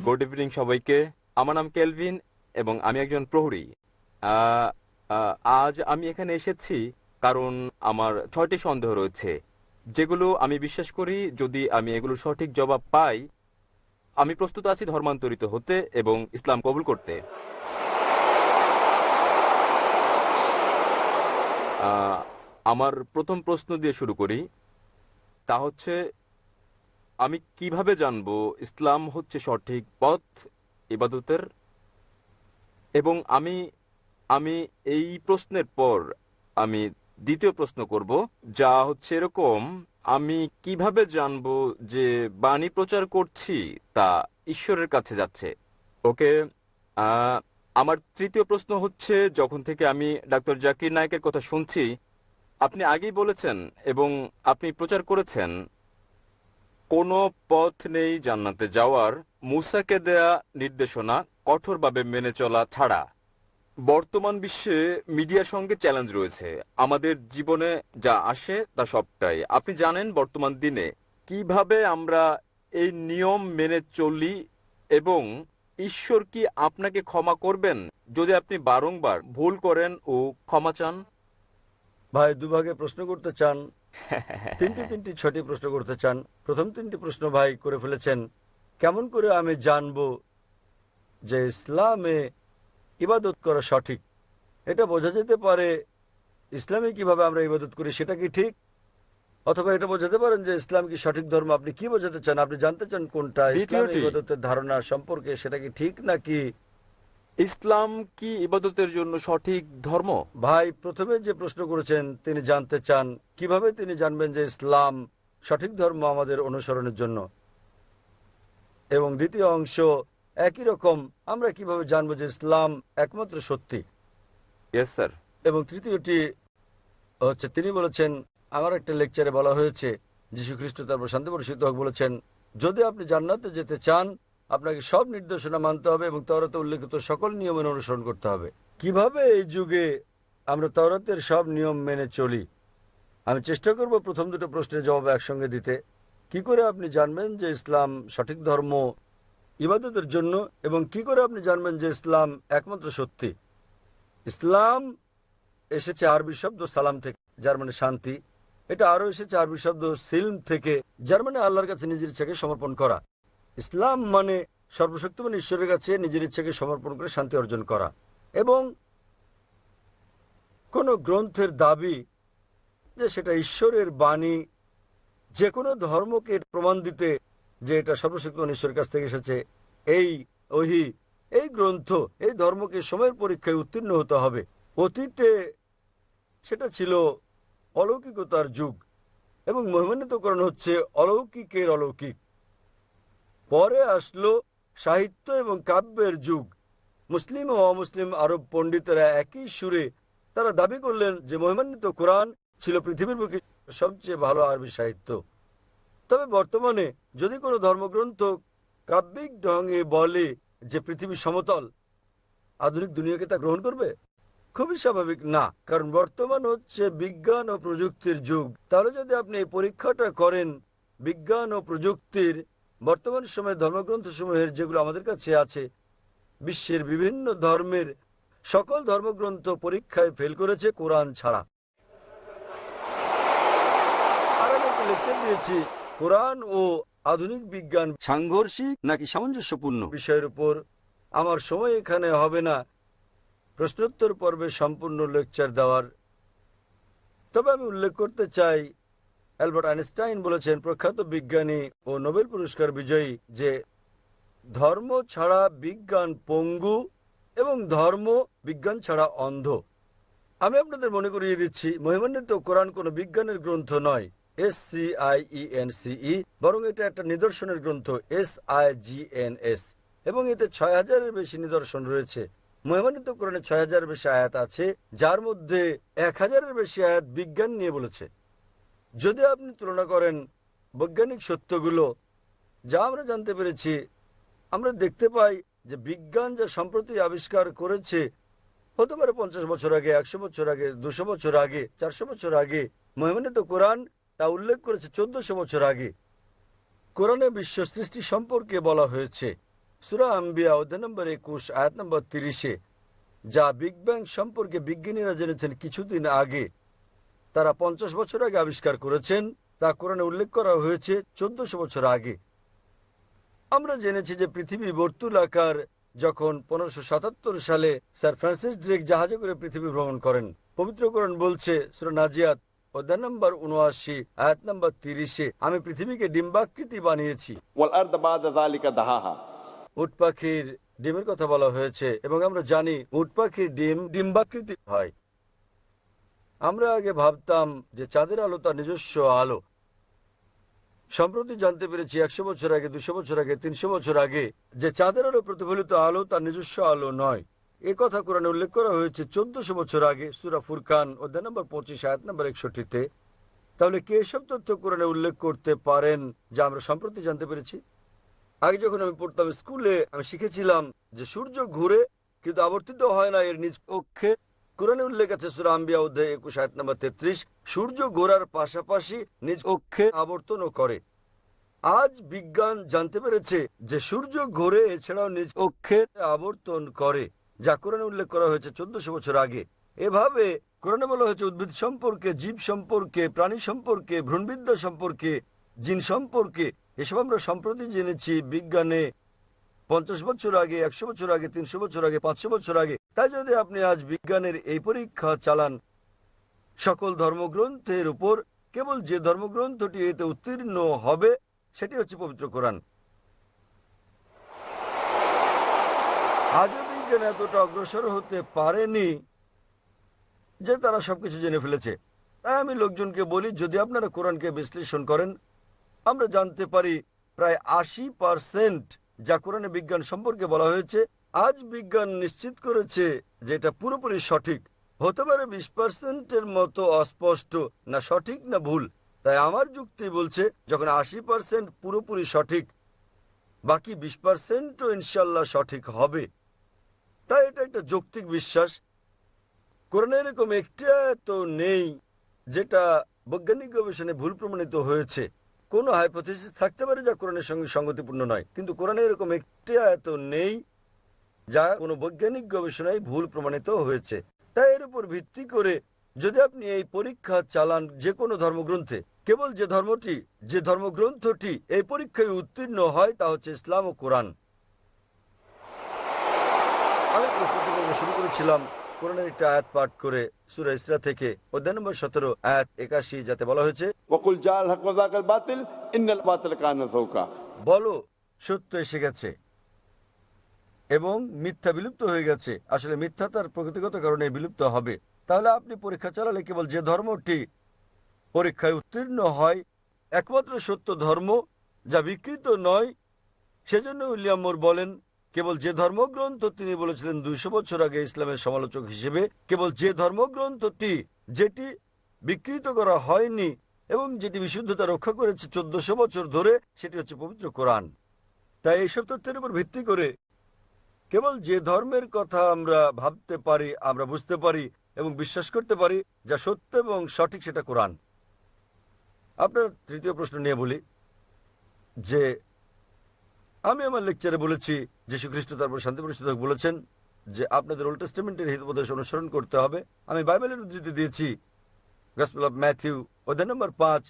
Good evening সবাইকে। আমার নাম কেলভিন এবং আমি একজন প্রহরী। আহ, আজ আমি এখানে এসেছি কারণ আমার 6টি সন্দেহ রয়েছে, যেগুলো আমি বিশ্বাস করি যদি আমি এগুলো সঠিক জবাব পাই, আমি প্রস্তুত আছি ধর্মান্তরিত হতে এবং ইসলাম কবুল করতে। আহ, আমার প্রথম প্রশ্ন দিয়ে শুরু করি। তা হচ্ছে, আমি কিভাবে জানবো ইসলাম হচ্ছে সঠিক পথ ইবাদতের? এবং আমি আমি এই প্রশ্নের পর আমি দ্বিতীয় প্রশ্ন করব, যা হচ্ছে এরকম: আমি কিভাবে জানবো যে বাণী প্রচার করছি তা ঈশ্বরের কাছে যাচ্ছে? ওকে। আহ, আমার তৃতীয় প্রশ্ন হচ্ছে, যখন থেকে আমি ডাক্তার জাকির নায়েকের কথা শুনছি, আপনি আগেই বলেছেন এবং আপনি প্রচার করেছেন কোনো পথ নেই জান্নাতে যাওয়ার, মুসাকে দেয়া নির্দেশনা কঠোরভাবে মেনে চলা ছাড়া। বর্তমান বিশ্বে মিডিয়ার সঙ্গে চ্যালেঞ্জ রয়েছে। আমাদের জীবনে যা আসে তা সবটাই আপনি জানেন। বর্তমান দিনে কিভাবে আমরা এই নিয়ম মেনে চলি এবং ঈশ্বর কি আপনাকে ক্ষমা করবেন যদি আপনি বারংবার ভুল করেন ও ক্ষমা চান? ভাই দুভাগে প্রশ্ন করতে চান? তিনটি 6টি প্রশ্ন করতে চান? প্রথম 3টি প্রশ্ন ভাই করে ফেলেছেন। কেমন করে আমি জানবো যে ইসলামে ইবাদত করা সঠিক? এটা বোঝা যেতে পারে ইসলামে কিভাবে আমরা ইবাদত করি সেটা কি ঠিক, অথবা এটা বোঝাতে পারেন যে ইসলাম কি সঠিক ধর্ম। আপনি কি বোঝাতে চান? আপনি জানতে চান কোনটা ইসলামে দ্বিতীয়টি, ইবাদতের ধারণা সম্পর্কে, সেটা কি ঠিক নাকি? ইসলাম কি ইবাদতের জন্য সঠিক ধর্ম? ভাই প্রথমে যে প্রশ্ন করেছেন তিনি জানতে চান কিভাবে তিনি জানবেন যে ইসলাম সঠিক ধর্ম আমাদের অনুসরণের জন্য, এবং দ্বিতীয় অংশ একই রকম, আমরা কিভাবে জানবো যে ইসলাম একমাত্র সত্যি। Yes sir. এবং তৃতীয়টি হচ্ছে তিনি বলেছেন, আমার একটা লেকচারে বলা হয়েছে, যীশু খ্রিস্ট তারপর শান্তি বর্ষিত হোক বলেছেন, যদি আপনি জান্নাতে যেতে চান আপনাকে সব নির্দেশনা মানতে হবে এবং তাওরাতে উল্লেখিত সকল নিয়মের অনুসরণ করতে হবে। কিভাবে এই যুগে আমরা তাওরাতের সব নিয়ম মেনে চলি? আমি চেষ্টা করব প্রথম দুটো প্রশ্নের জবাব একসঙ্গে দিতে। কি করে আপনি জানবেন যে ইসলাম সঠিক ধর্ম ইবাদতের জন্য, এবং কি করে আপনি জানবেন যে ইসলাম একমাত্র সত্যি? ইসলাম এসেছে আরবি শব্দ সালাম থেকে, যার মানে শান্তি। এটা আরও এসেছে আরবি শব্দ সিলম থেকে, যার মানে আল্লাহর কাছে নিজের ইচ্ছাকে সমর্পণ করা। ইসলাম মানে সর্বশক্তিমান ঈশ্বরের কাছে নিজের ইচ্ছাকে সমর্পণ করে শান্তি অর্জন করা। এবং কোন গ্রন্থের দাবি যে সেটা ঈশ্বরের বাণী, যে কোনো ধর্মকে প্রমাণ দিতে যে এটা সর্বশক্তিমান ঈশ্বরের কাছ থেকে এসেছে, এই ওহী, এই গ্রন্থ, এই ধর্মকে সময়ের পরীক্ষায় উত্তীর্ণ হতে হবে। অতীতে সেটা ছিল অলৌকিকতার যুগ এবং মহিমান্বিতকরণ হচ্ছে অলৌকিকের অলৌকিক। পরে আসলো সাহিত্য এবং কাব্যের যুগ। মুসলিম ও অমুসলিম আরব পণ্ডিতেরা একই সুরে তারা দাবি করলেন যে মহিমান্বিত কোরআন ছিল পৃথিবীর বুকে সবচেয়ে ভালো আরবি সাহিত্য। তবে বর্তমানে যদি কোনো ধর্মগ্রন্থ কাব্যিক ঢঙে বলে যে পৃথিবী সমতল, আধুনিক দুনিয়াকে তা গ্রহণ করবে? খুবই স্বাভাবিক না, কারণ বর্তমান হচ্ছে বিজ্ঞান ও প্রযুক্তির যুগ। তাহলে যদি আপনি এই পরীক্ষাটা করেন বিজ্ঞান ও প্রযুক্তির, বর্তমান সময়ে ধর্মগ্রন্থসমূহের যেগুলো আমাদের কাছে আছে, বিশ্বের বিভিন্ন ধর্মের সকল ধর্মগ্রন্থ পরীক্ষায় ফেল করেছে কোরআন ছাড়া। আর আমি একটা লেকচার দিয়েছি কোরআন ও আধুনিক বিজ্ঞান সাংঘর্ষিক নাকি সামঞ্জস্যপূর্ণ বিষয়ের উপর। আমার সময় এখানে হবে না প্রশ্নোত্তর পর্বে সম্পূর্ণ লেকচার দেওয়ার, তবে আমি উল্লেখ করতে চাই অ্যালবার্ট আইনস্টাইন বলেছেন, প্রখ্যাত বিজ্ঞানী ও নোবেল পুরস্কার বিজয়ী, যে ধর্ম ছাড়া বিজ্ঞান পঙ্গু এবং ধর্ম বিজ্ঞান ছাড়া অন্ধ। আমি আপনাদের মনে করিয়ে দিচ্ছি, মহিমান্বিত কোরআন কোনো বিজ্ঞানের গ্রন্থ নয় SCIENCE, বরং এটা একটা নিদর্শনের গ্রন্থ SIGNS, এবং এতে ৬,০০০-এর বেশি নিদর্শন রয়েছে। মহিমান্বিত কোরআনে ৬,০০০-এর বেশি আয়াত আছে, যার মধ্যে ১,০০০-এর বেশি আয়াত বিজ্ঞান নিয়ে বলেছে। যদি আপনি তুলনা করেন বৈজ্ঞানিক সত্যগুলো যা আমরা জানতে পেরেছি, আমরা দেখতে পাই যে বিজ্ঞান যা সম্প্রতি আবিষ্কার করেছে, হতে পারে ৫০ বছর আগে, ১০০ বছর আগে, ২০০ বছর আগে, ৪০০ বছর আগে, মহিমান্বিত কোরআন তা উল্লেখ করেছে ১৪০০ বছর আগে। কোরআনে বিশ্ব সৃষ্টি সম্পর্কে বলা হয়েছে, সূরা আম্বিয়া অধ্যায় নম্বর 21 আয়াত নম্বর 30-এ যা বিগ ব্যাং সম্পর্কে বিজ্ঞানীরা জেনেছেন কিছুদিন আগে, তারা 50 বছর আগে আবিষ্কার করেছেন, তা কোরআনে উল্লেখ করা হয়েছে 1400 বছর আগে। আমরা জেনেছি যে পৃথিবী বর্তুলাকার, যখন 1577 সালে স্যার ফ্রান্সিস ড্রেক জাহাজে করে পৃথিবী ভ্রমণ করেন। পবিত্র কোরআন বলছে সূরা নাজিয়াত অধ্যায় নম্বর 79 আয়াত নম্বর 30-এ, আমি পৃথিবীকে ডিম্বাকৃতি বানিয়েছি। والأرض بعد ذلك دحاها। উট পাখির ডিমের কথা বলা হয়েছে এবং আমরা জানি উট পাখির ডিম ডিম্বাকৃতি হয়। আমরা আগে ভাবতাম যে চাঁদের আলো তার নিজস্ব আলো। সম্প্রতি জানতে পেরেছি 100 বছর আগে, 200 বছর আগে, 300 বছর আগে যে চাঁদের আলো প্রতিফলিত আলো তার নিজস্ব আলো নয়। এ কথা কোরআনে উল্লেখ করা হয়েছে 1400 বছর আগে সূরা ফুরকান অধ্যায় নম্বর 25 আয়াত নম্বর 61-তে। তাহলে কে এসব তথ্য কোরআনে উল্লেখ করতে পারেন যা আমরা সম্প্রতি জানতে পেরেছি? আগে যখন আমি পড়তাম স্কুলে, আমি শিখেছিলাম যে সূর্য ঘুরে কিন্তু আবর্তিত হয় না এর নিজ অক্ষে। কোরআনে উল্লেখ আছে সূরা আম্বিয়া অধ্যায় 21 আয়াত নম্বর 33, সূর্য ঘোরার পাশাপাশি নিজ অক্ষে আবর্তনও করে। আজ বিজ্ঞান জানতে পেরেছে যে সূর্য ঘোরে, এছাড়াও নিজ অক্ষে আবর্তন করে, যা কোরআনে উল্লেখ করা হয়েছে 1400 বছর আগে। এভাবে কোরআনে বলা হয়েছে উদ্ভিদ সম্পর্কে, জীব সম্পর্কে, প্রাণী সম্পর্কে, ভ্রূণবিদ্যা সম্পর্কে, জিন সম্পর্কে। এসব আমরা সম্প্রতি জেনেছি বিজ্ঞানে 50 বছর আগে, 100 বছর আগে, 300 বছর আগে, 500 বছর আগে। তাই যদি আপনি আজ বিজ্ঞানের এই পরীক্ষা চালান সকল ধর্মগ্রন্থের উপর, কেবল যে ধর্মগ্রন্থটি এতে উত্তীর্ণ হবে সেটি হচ্ছে পবিত্র কোরআন। আজও বিজ্ঞান এতটা অগ্রসর হতে পারেনি যে তারা সবকিছু জেনে ফেলেছে। তাই আমি লোকজনকে বলি, যদি আপনারা কোরআনকে বিশ্লেষণ করেন, আমরা জানতে পারি প্রায় 80% যা কোরআনে বিজ্ঞান সম্পর্কে বলা হয়েছে, আজ বিজ্ঞান নিশ্চিত করেছে যে এটা পুরোপুরি সঠিক। হতে পারে 20%-এর মতো অস্পষ্ট, না সঠিক না ভুল। তাই আমার যুক্তি বলছে যখন 80% পুরোপুরি সঠিক, বাকি 20%ও ইনশাল্লাহ সঠিক হবে। তাই এটা একটা যৌক্তিক বিশ্বাস। কোরআনে এরকম একটা তো নেই যেটা বৈজ্ঞানিক গবেষণায় ভুল প্রমাণিত হয়েছে। কোনো হাইপোথিসিস থাকতে পারে যা কোরআনের সঙ্গে সঙ্গতিপূর্ণ নয়, কিন্তু কোরআনে এরকম একটি আয়াত নেই যা কোনো বৈজ্ঞানিক গবেষণায় ভুল প্রমাণিত হয়েছে। তাই এর উপর ভিত্তি করে যদি আপনি এই পরীক্ষা চালান যে কোনো ধর্মগ্রন্থে, কেবল যে ধর্মটি, যে ধর্মগ্রন্থটি এই পরীক্ষায় উত্তীর্ণ হয় তা হচ্ছে ইসলাম ও কোরআন। আমি প্রস্তুতি পর্ব শুরু করেছিলাম কোরআনের একটা আয়াত পাঠ করে সূরা ইসরা থেকে অধ্যায় নম্বর 17 আয়াত 81, যাতে বলা হয়েছে, وقل جاء الحق وزهق الباطل إن الباطل كان زهوقا। বলো সত্য এসে গেছে এবং মিথ্যা বিলুপ্ত হয়ে গেছে। আসলে মিথ্যা তার প্রকৃতিগত কারণে বিলুপ্ত হবে। তাহলে আপনি পরীক্ষা চালালে কেবল যে ধর্মটি পরীক্ষায় উত্তীর্ণ হয়, একমাত্র সত্য ধর্ম যা বিকৃত নয়। সেজন্য উইলিয়াম মোর বলেন, কেবল যে ধর্মগ্রন্থ, তিনি বলেছিলেন 200 বছর আগে ইসলামের সমালোচক হিসেবে, কেবল যে ধর্মগ্রন্থটি যেটি বিকৃত করা হয়নি এবং যেটি বিশুদ্ধতা রক্ষা করেছে 1400 বছর ধরে, সেটি হচ্ছে পবিত্র কোরআন। তাই এইসব তথ্যের উপর ভিত্তি করে কেবল যে ধর্মের কথা আমরা ভাবতে পারি, আমরা বুঝতে পারি এবং বিশ্বাস করতে পারি যা সত্য এবং সঠিক, সেটা কোরআন। আপনার তৃতীয় প্রশ্ন নিয়ে বলি যে আমি আমার লেকচারে বলেছি যীশু খ্রিস্ট তারপর শান্তি পরিষদক বলেছেন যে আপনাদের ওল্ড টেস্টামেন্টের হিতোপদেশ অনুসরণ করতে হবে। আমি বাইবেলের উদ্ধৃতি দিয়েছি গসপেল অফ ম্যাথিউ অধ্যায় নম্বর 5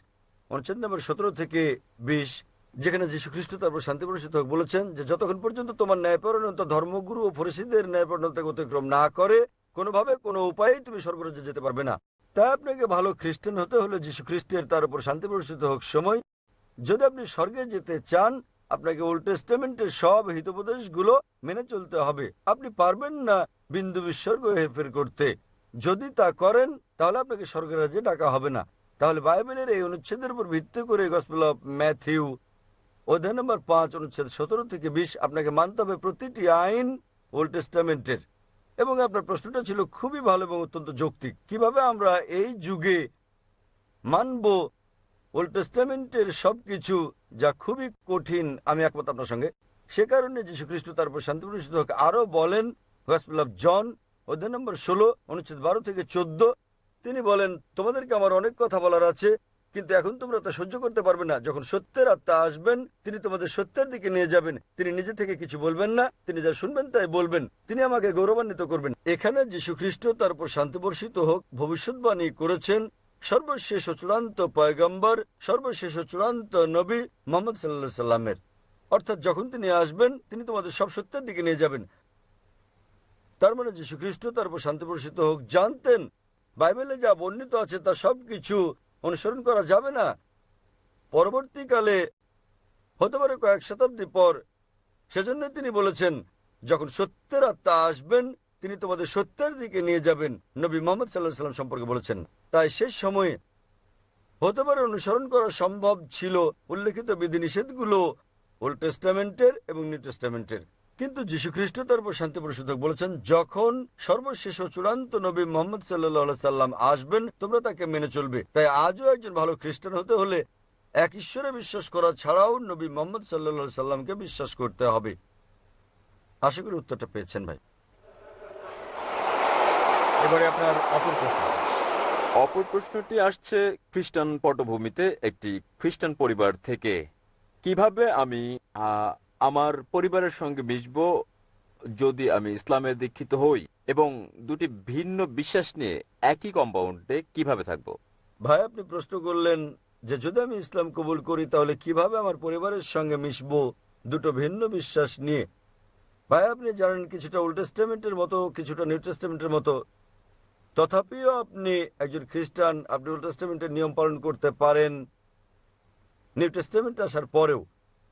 অনুচ্ছেদ নম্বর 17 থেকে 20, যেখানে যীশু খ্রিস্ট তারপর শান্তি পরিষদক বলেছেন যে যতক্ষণ পর্যন্ত তোমার ন্যায়পরায়ণতা ধর্মগুরু ও ফরিসীদের ন্যায়পরায়ণতাকে অতিক্রম না করে, কোনোভাবে কোনো উপায়েই তুমি স্বর্গরাজ্যে যেতে পারবে না। তাই আপনাকে ভালো খ্রিস্টান হতে হলে যীশু খ্রিস্টের তার উপর শান্তি বর্ষিত হোক সময়, যদি আপনি স্বর্গে যেতে চান, আপনাকে ওল্ড টেস্টামেন্টের সব হিতোপদেশগুলো মেনে চলতে হবে। আপনি পারবেন না বিন্দু বিসর্গ হেরফের করতে। যদি তা করেন তাহলে আপনাকে স্বর্গের রাজ্যে ডাকা হবে না। তাহলে বাইবেলের এই অনুচ্ছেদের উপর ভিত্তি করে গসপেল অফ ম্যাথিউ অধ্যায় নম্বর 5 অনুচ্ছেদ 17 থেকে 20 আপনাকে মানতে হবে প্রতিটি আইন ওল্ড টেস্টামেন্টের। এবং আপনার প্রশ্নটা ছিল খুবই ভালো এবং অত্যন্ত যৌক্তিক। কিভাবে আমরা এই যুগে মানব ওল্ড টেস্টামেন্টের সবকিছু, যা খুবই কঠিন? আমি একমত আপনার সঙ্গে। সে কারণে যীশু খ্রিস্ট তারপর শান্তি পরিষদ হোক আরো বলেন গসপেল অফ জন অধ্যায় নম্বর 16 অনুচ্ছেদ 12 থেকে 14, তিনি বলেন, তোমাদেরকে আমার অনেক কথা বলার আছে, কিন্তু এখন তোমরা তা সহ্য করতে পারবে না। যখন সত্যের আত্মা আসবেন, তিনি তোমাদের সত্যের দিকে নিয়ে যাবেন। তিনি নিজে থেকে কিছু বলবেন না, তিনি যা শুনবেন তাই বলবেন। তিনি আমাকে গৌরবান্বিত করবেন। এখানে যীশু খ্রিস্ট, তার উপর শান্তি বর্ষিত হোক, ভবিষ্যৎবাণী করেছেন সর্বশেষ ও চূড়ান্ত পয়গম্বর, সর্বশেষ ও চূড়ান্ত নবী মুহাম্মদ সাল্লাল্লাহু আলাইহি সাল্লামের। অর্থাৎ যখন তিনি আসবেন, তিনি তোমাদের সব সত্যের দিকে নিয়ে যাবেন। তার মানে যীশু খ্রিস্ট, তার উপর শান্তি বর্ষিত হোক, জানতেন বাইবেলে যা বর্ণিত আছে তা সবকিছু অনুসরণ করা যাবে না। পরবর্তীকালে হতে পারে কয়েক শতাব্দী পর, সেজন্য তিনি বলেছেন যখন সত্যের আত্মা আসবেন, তিনি তোমাদের সত্যের দিকে নিয়ে যাবেন। নবী মুহাম্মদ সাল্লাল্লাহু আলাইহি সাল্লাম সম্পর্কে বলেছেন। তাই শেষ সময়ে হতে পারে অনুসরণ করা সম্ভব ছিল উল্লেখিত বিধিনিষেধগুলো ওল্ড টেস্টামেন্টের এবং নিউ টেস্টামেন্টের। কিন্তু যীশু খ্রিস্ট, তার উপর শান্তি বর্ষিত হোক, বলেছেন যখন সর্বশেষ ও চূড়ান্ত নবী মুহাম্মদ সাল্লাল্লাহু আলাইহি সাল্লাম আসবেন, তোমরা তাকে মেনে চলবে। তাই আজও একজন ভালো খ্রিস্টান হতে হলে এক ঈশ্বরে বিশ্বাস করা ছাড়াও নবী মুহাম্মদ সাল্লাল্লাহু আলাইহি সাল্লামকে বিশ্বাস করতে হবে। আশা করি উত্তরটা পেয়েছেন ভাই। এবারে আপনার অপর প্রশ্ন। অপর প্রশ্নটি আসছে খ্রিস্টান পটভূমিতে একটি খ্রিস্টান পরিবার থেকে। কিভাবে আমি আমার পরিবারের সঙ্গে মিশব যদি আমি ইসলামে দীক্ষিত হই, এবং দুটি ভিন্ন বিশ্বাস নিয়ে একই কম্পাউন্ডে কিভাবে থাকব? ভাই, আপনি প্রশ্ন করলেন যে যদি আমি ইসলাম কবুল করি তাহলে কিভাবে আমার পরিবারের সঙ্গে মিশবো দুটো ভিন্ন বিশ্বাস নিয়ে। ভাই, আপনি জানেন কিছুটা ওল্ড টেস্টামেন্টের মতো, কিছুটা নিউ টেস্টামেন্টের মতো। তথাপিও আপনি একজন খ্রিস্টান, আপনি ওল্ড টেস্টামেন্টের নিয়ম পালন করতে পারেন নিউ টেস্টামেন্ট আসার পরেও।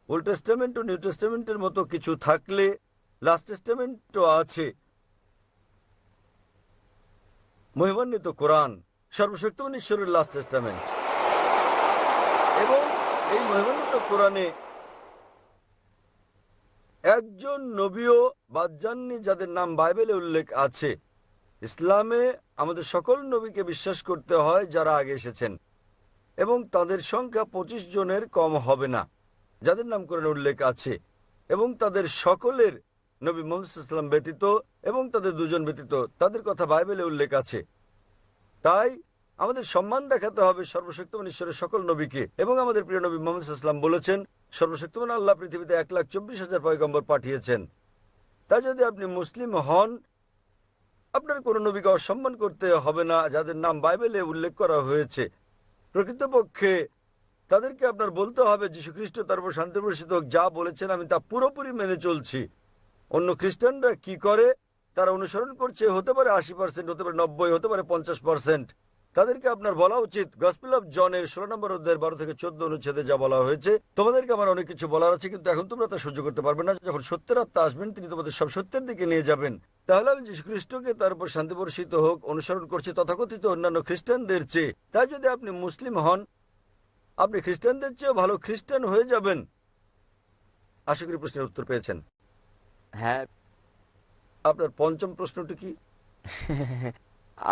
ওল্ড টেস্টামেন্ট ও নিউ টেস্টামেন্টের মতো কিছু থাকলে লাস্ট টেস্টামেন্টও আছে। মহিমান্বিত কোরআন সর্বশক্তিমান ঈশ্বরের লাস্ট টেস্টামেন্ট, এবং এই মহিমান্বিত কোরআনে একজন নবীও বাদ যাননি যাদের নাম বাইবেলে উল্লেখ আছে। ইসলামে আমাদের সকল নবীকে বিশ্বাস করতে হয় যারা আগে এসেছেন, এবং তাদের সংখ্যা 25 জনের কম হবে না যাদের নাম কোরআনে উল্লেখ আছে, এবং তাদের সকলের নবী মুহাম্মদ সাল্লাল্লাহু আলাইহি ওয়াসাল্লাম ব্যতীত এবং তাদের দুজন ব্যতীত তাদের কথা বাইবেলে উল্লেখ আছে। তাই আমাদের সম্মান দেখাতে হবে সর্বশক্তিমান ঈশ্বরের সকল নবীকে। এবং আমাদের প্রিয় নবী মুহাম্মদ সাল্লাল্লাহু আলাইহি ওয়াসাল্লাম বলেছেন সর্বশক্তিমান আল্লাহ পৃথিবীতে 1,24,000 পয়গম্বর পাঠিয়েছেন। তাই যদি আপনি মুসলিম হন, আপনার কোনো নবীকে অসম্মান করতে হবে না যাদের নাম বাইবেলে উল্লেখ করা হয়েছে। প্রকৃতপক্ষে তাদেরকে আপনার বলতে হবে যীশু খ্রিস্ট, তার উপর শান্তি বর্ষিত হোক, যা বলেছেন আমি তা পুরোপুরি মেনে চলছি। অন্য খ্রিস্টানরা কি করে তারা অনুসরণ করছে, হতে পারে 80%, হতে পারে 90, হতে পারে 50%। তাদেরকে আপনার বলা উচিত গসপেল অফ জনের 16 নম্বর অধ্যায়ের 12 থেকে 14 অনুচ্ছেদে যা বলা হয়েছে, তোমাদেরকে আমার অনেক কিছু বলার আছে, কিন্তু এখন তোমরা তা সহ্য করতে পারবে না। যখন সত্যের আত্মা আসবেন, তিনি তোমাদের সব সত্যের দিকে নিয়ে যাবেন। তাহলে আমি যীশু খ্রিস্টকে, তার উপর শান্তি বর্ষিত হোক, অনুসরণ করছি তথাকথিত অন্যান্য খ্রিস্টানদের চেয়ে। তাই যদি আপনি মুসলিম হন, আপনি খ্রিস্টানদের চেয়েও ভালো খ্রিস্টান হয়ে যাবেন। আশা করি প্রশ্নের উত্তর পেয়েছেন। হ্যাঁ। আপনার পঞ্চম প্রশ্নটি কি?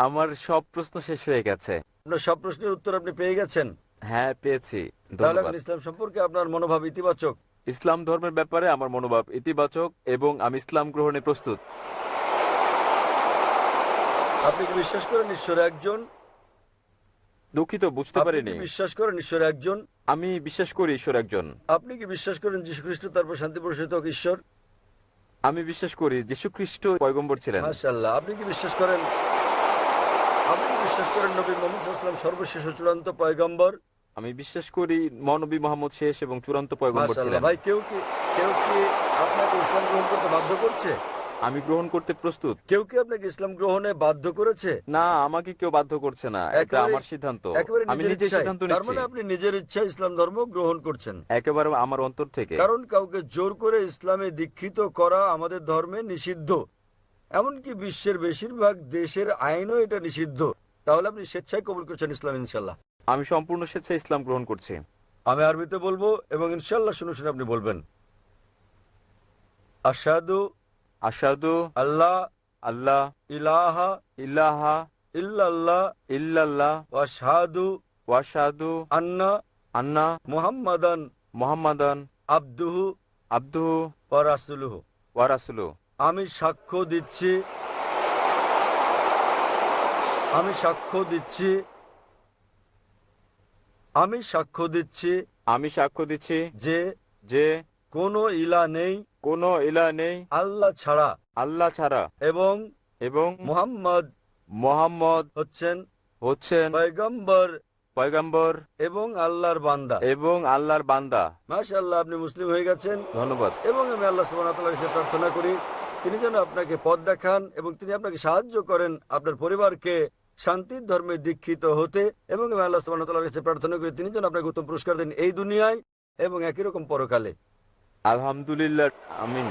আমার সব প্রশ্ন শেষ হয়ে গেছে। আপনার সব প্রশ্নের উত্তর আপনি পেয়ে গেছেন? হ্যাঁ, পেয়েছি। তাহলে ধন্যবাদ। এখন ইসলাম সম্পর্কে আপনার মনোভাব ইতিবাচক? ইসলাম ধর্মের ব্যাপারে আমার মনোভাব ইতিবাচক, এবং আমি ইসলাম গ্রহণে প্রস্তুত। আপনি কি বিশ্বাস করেন ঈশ্বর একজন? দুঃখিত, বুঝতে আপনি পারিনি। কি বিশ্বাস করেন ঈশ্বর একজন? আমি বিশ্বাস করি ঈশ্বর একজন। আপনি কি বিশ্বাস করেন যীশু খ্রিস্ট, তার উপর শান্তি বর্ষিত হোক, ঈশ্বর? আমি বিশ্বাস করি যীশু খ্রিস্ট পয়গম্বর ছিলেন। মাশাআল্লাহ। আপনি কি বিশ্বাস করেন নবী মুহাম্মদ সাল্লাল্লাহু আলাইহি ওয়াসাল্লাম সর্বশেষ ও চূড়ান্ত পয়গম্বর? আমি বিশ্বাস করি মহানবী মুহাম্মদ শেষ এবং চূড়ান্ত পয়গম্বর ছিলেন। মাশাআল্লাহ। ভাই, কেউ কি আপনাকে ইসলাম গ্রহণ করতে বাধ্য করছে? আমি গ্রহণ করতে প্রস্তুত। কেউ কি আপনাকে ইসলাম গ্রহণে বাধ্য করেছে? না, আমাকে কেউ বাধ্য করছে না, এটা আমার সিদ্ধান্ত। আমি নিজের সিদ্ধান্ত তার নিচ্ছি। মানে আপনি নিজের ইচ্ছায় ইসলাম ধর্ম গ্রহণ করছেন? একেবারে আমার অন্তর থেকে। কারণ কাউকে জোর করে ইসলামে দীক্ষিত করা আমাদের ধর্মে নিষিদ্ধ। এমনকি বিশ্বের বেশিরভাগ দেশের আইনও এটা নিষিদ্ধ। তাহলে আপনি স্বেচ্ছায় কবুল করছেন ইসলাম? ইনশাল্লাহ। আমি সম্পূর্ণ স্বেচ্ছায় ইসলাম গ্রহণ করছি। আমি আরবিতে বলবো এবং ইনশাল্লাহ শুনে শুনে আপনি বলবেন। আশহাদু আশহাদু আল্লাহ আল্লাহ ইলাহা ইল্লাহা ইল্লাল্লাহ ইল্লাল্লাহ ওয়া আশহাদু ওয়া আশহাদু আন্না আন্না মুহাম্মাদান মুহাম্মাদান আবদুহু আবদুহু ওয়া রাসূলুহু। ওয়া রাসূলুহু। আমি সাক্ষ্য দিচ্ছি আমি সাক্ষ্য দিচ্ছি আমি সাক্ষ্য দিচ্ছি যে যে কোনো ইলা নেই কোনো ইলাহ নেই আল্লাহ ছাড়া, আল্লাহ ছাড়া, এবং এবং মুহাম্মদ মুহাম্মদ হচ্ছেন হচ্ছেন পয়গম্বর পয়গম্বর এবং আল্লাহর বান্দা। এবং আল্লাহর বান্দা। মাশাআল্লাহ, আপনি মুসলিম হয়ে গেছেন। ধন্যবাদ। এবং আমি আল্লাহ সুবহানাহু ওয়া তাআলার কাছে প্রার্থনা করি তিনি যেন আপনাকে পথ দেখান এবং তিনি আপনাকে সাহায্য করেন আপনার পরিবারকে শান্তির ধর্মে দীক্ষিত হতে। এবং আমি আল্লাহ সুবহানাহু ওয়া তাআলার কাছে প্রার্থনা করি তিনি যেন আপনাকে উত্তম পুরস্কার দেন এই দুনিয়ায় এবং একই রকম পরকালে। আলহামদুলিল্লাহ, আমিন।